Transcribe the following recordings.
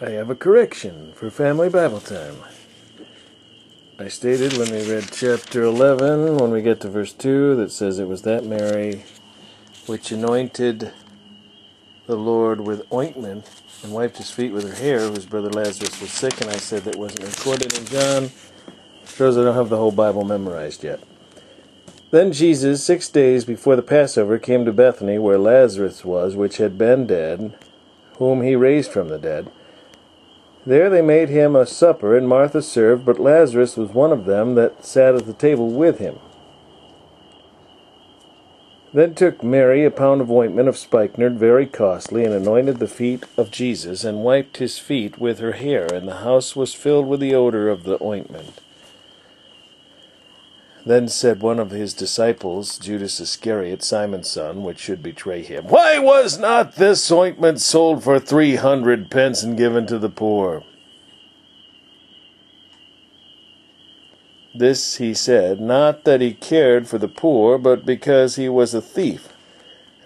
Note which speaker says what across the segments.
Speaker 1: I have a correction for Family Bible Time. I stated when we read chapter 11, when we get to verse 2, that says it was that Mary which anointed the Lord with ointment and wiped his feet with her hair, whose brother Lazarus was sick, and I said that wasn't recorded in John. Shows I don't have the whole Bible memorized yet. Then Jesus, 6 days before the Passover, came to Bethany, where Lazarus was, which had been dead, whom he raised from the dead. There they made him a supper, and Martha served, but Lazarus was one of them that sat at the table with him. Then took Mary a pound of ointment of spikenard, very costly, and anointed the feet of Jesus, and wiped his feet with her hair, and the house was filled with the odor of the ointment. Then said one of his disciples, Judas Iscariot, Simon's son, which should betray him, Why was not this ointment sold for 300 pence and given to the poor? This he said, not that he cared for the poor, but because he was a thief,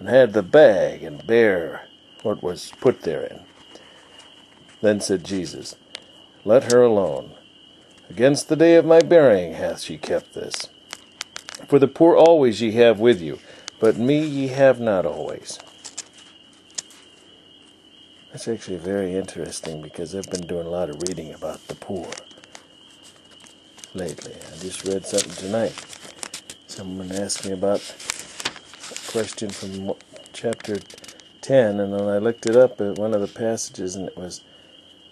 Speaker 1: and had the bag, and bare what was put therein. Then said Jesus, Let her alone. Against the day of my burying hath she kept this. For the poor always ye have with you, but me ye have not always. That's actually very interesting, because I've been doing a lot of reading about the poor lately. I just read something tonight. Someone asked me about a question from chapter 10, and then I looked it up at one of the passages, and it was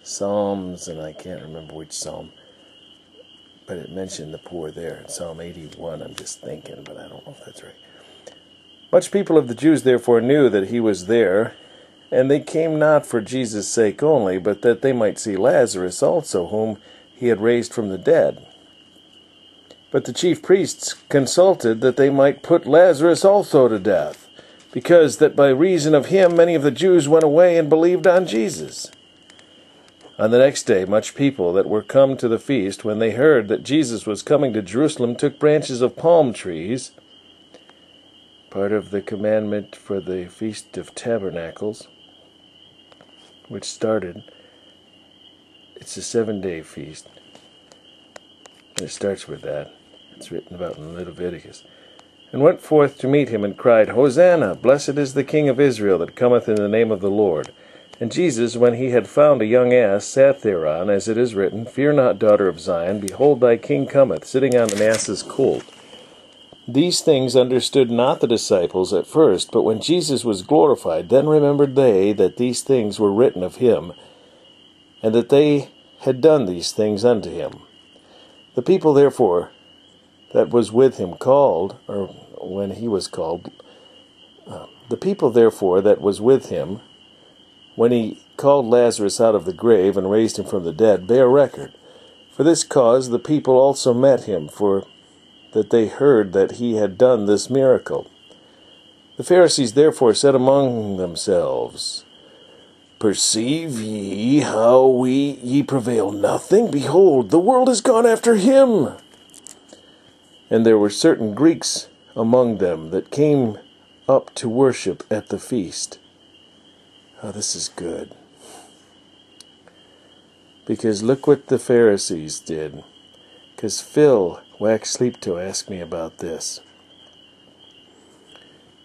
Speaker 1: Psalms, and I can't remember which psalm. But it mentioned the poor there in Psalm 81, I'm just thinking, but I don't know if that's right. Much people of the Jews therefore knew that he was there, and they came not for Jesus' sake only, but that they might see Lazarus also, whom he had raised from the dead. But the chief priests consulted that they might put Lazarus also to death, because that by reason of him many of the Jews went away and believed on Jesus. On the next day, much people that were come to the feast, when they heard that Jesus was coming to Jerusalem, took branches of palm trees, part of the commandment for the Feast of Tabernacles, which started, it's a 7-day feast, and it starts with that. It's written about in Leviticus. And went forth to meet him, and cried, Hosanna! Blessed is the King of Israel that cometh in the name of the Lord. And Jesus, when he had found a young ass, sat thereon, as it is written, Fear not, daughter of Zion, behold, thy king cometh, sitting on an ass's colt. These things understood not the disciples at first, but when Jesus was glorified, then remembered they that these things were written of him, and that they had done these things unto him. The people therefore that was with him called, or when he was called, the people therefore that was with him, when he called Lazarus out of the grave and raised him from the dead, bear record. For this cause the people also met him, for that they heard that he had done this miracle. The Pharisees therefore said among themselves, Perceive ye how ye prevail nothing? Behold, the world is gone after him. And there were certain Greeks among them that came up to worship at the feast. Oh, this is good. Because look what the Pharisees did. Because Phil waxed sleep to ask me about this.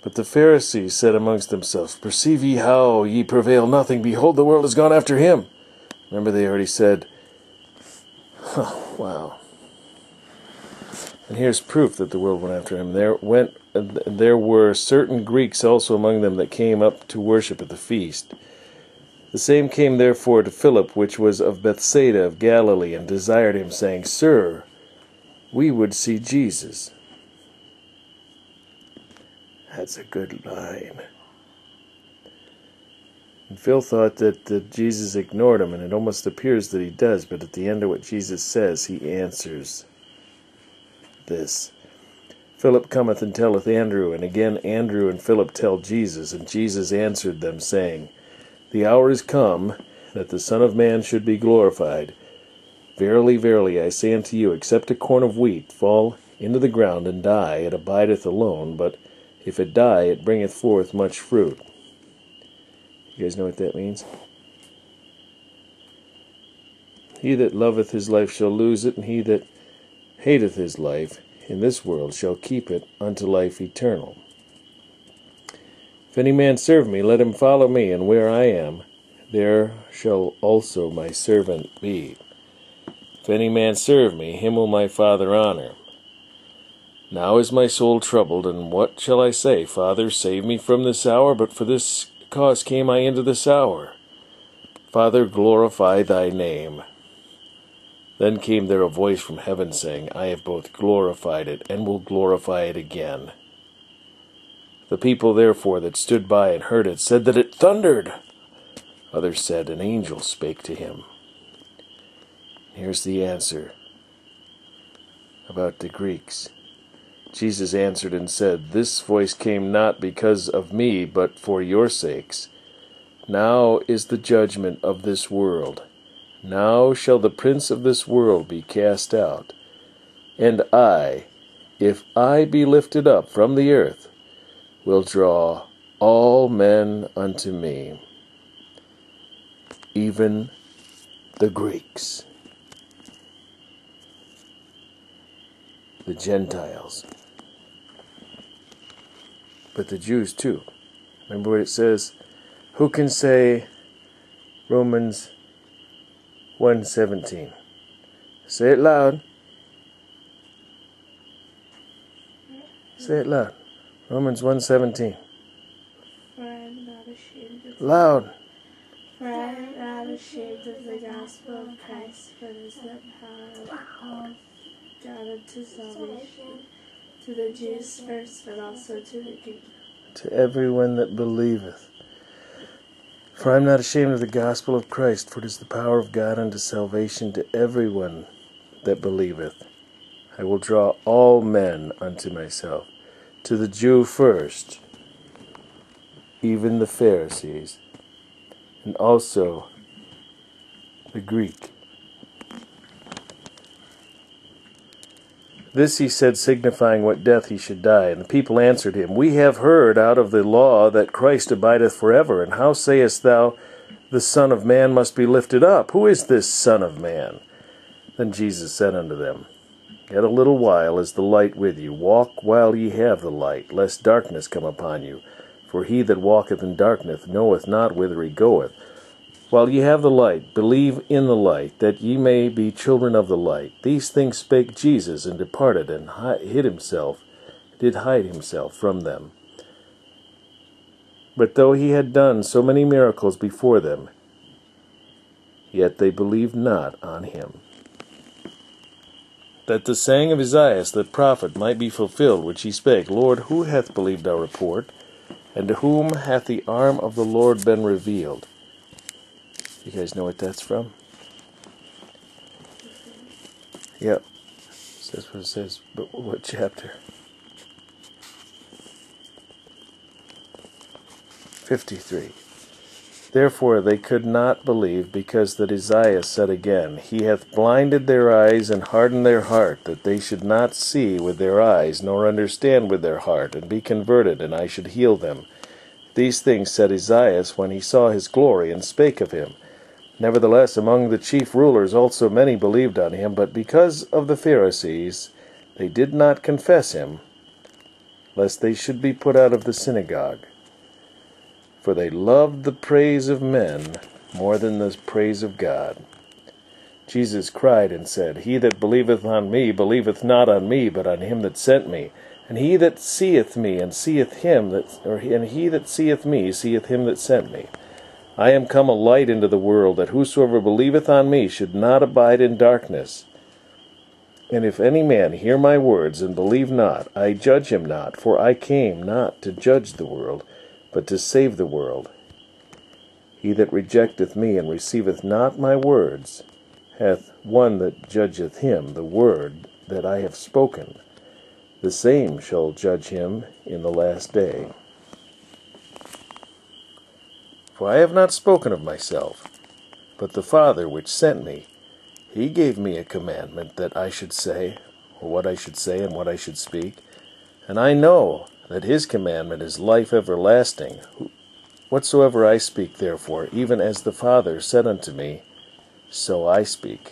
Speaker 1: But the Pharisees said amongst themselves, Perceive ye how ye prevail nothing? Behold, the world is gone after him. Remember, they already said, wow. And here's proof that the world went after him. There were certain Greeks also among them that came up to worship at the feast. The same came therefore to Philip, which was of Bethsaida of Galilee, and desired him, saying, Sir, we would see Jesus. That's a good line. And Phil thought that Jesus ignored him, and it almost appears that he does, but at the end of what Jesus says, he answers this. Philip cometh and telleth Andrew, and again Andrew and Philip tell Jesus, and Jesus answered them, saying, The hour is come that the Son of Man should be glorified. Verily, verily, I say unto you, except a corn of wheat fall into the ground and die, it abideth alone, but if it die, it bringeth forth much fruit. You guys know what that means? He that loveth his life shall lose it, and he that hateth his life in this world shall keep it unto life eternal. If any man serve me, let him follow me, and where I am, there shall also my servant be. If any man serve me, him will my Father honor. Now is my soul troubled, and what shall I say? Father, save me from this hour, but for this cause came I into this hour. Father, glorify thy name. Then came there a voice from heaven, saying, I have both glorified it, and will glorify it again. The people therefore that stood by and heard it said that it thundered. Others said, an angel spake to him. Here's the answer about the Greeks. Jesus answered and said, This voice came not because of me, but for your sakes. Now is the judgment of this world. Now shall the prince of this world be cast out. And I, if I be lifted up from the earth, will draw all men unto me, even the Greeks, the Gentiles, but the Jews too. Remember what it says? Who can say Romans 1:17? Say it loud. Say it loud. Romans 1:17.
Speaker 2: For I am not ashamed of
Speaker 1: Loud.
Speaker 2: For I am not ashamed of the gospel of Christ, for it is the power of God unto salvation, to the Jews first, but also to the Greeks.
Speaker 1: To everyone that believeth. For I am not ashamed of the gospel of Christ, for it is the power of God unto salvation to everyone that believeth. I will draw all men unto myself. To the Jew first, even the Pharisees, and also the Greek. This he said, signifying what death he should die. And the people answered him, We have heard out of the law that Christ abideth forever. And how sayest thou, the Son of Man must be lifted up? Who is this Son of Man? Then Jesus said unto them, Yet a little while is the light with you. Walk while ye have the light, lest darkness come upon you. For he that walketh in darkness knoweth not whither he goeth. While ye have the light, believe in the light, that ye may be children of the light. These things spake Jesus, and departed, and hid himself from them. But though he had done so many miracles before them, yet they believed not on him. That the saying of Isaiah the prophet might be fulfilled, which he spake, Lord, who hath believed our report? And to whom hath the arm of the Lord been revealed? You guys know what that's from? Yep. That's what it says. But what chapter? 53. Therefore they could not believe, because that Isaiah said again, He hath blinded their eyes and hardened their heart, that they should not see with their eyes, nor understand with their heart, and be converted, and I should heal them. These things said Isaiah when he saw his glory, and spake of him. Nevertheless, among the chief rulers also many believed on him, but because of the Pharisees they did not confess him, lest they should be put out of the synagogue. For they loved the praise of men more than the praise of God. Jesus cried and said, He that believeth on me believeth not on me, but on him that sent me. And he that seeth me and seeth him and he that seeth me seeth him that sent me. I am come a light into the world, that whosoever believeth on me should not abide in darkness. And if any man hear my words and believe not, I judge him not, for I came not to judge the world, but to save the world. He that rejecteth me and receiveth not my words hath one that judgeth him the word that I have spoken. The same shall judge him in the last day. For I have not spoken of myself, but the Father which sent me, he gave me a commandment that I should say, or what I should say and what I should speak. And I know that his commandment is life everlasting. Whatsoever I speak, therefore, even as the Father said unto me, so I speak.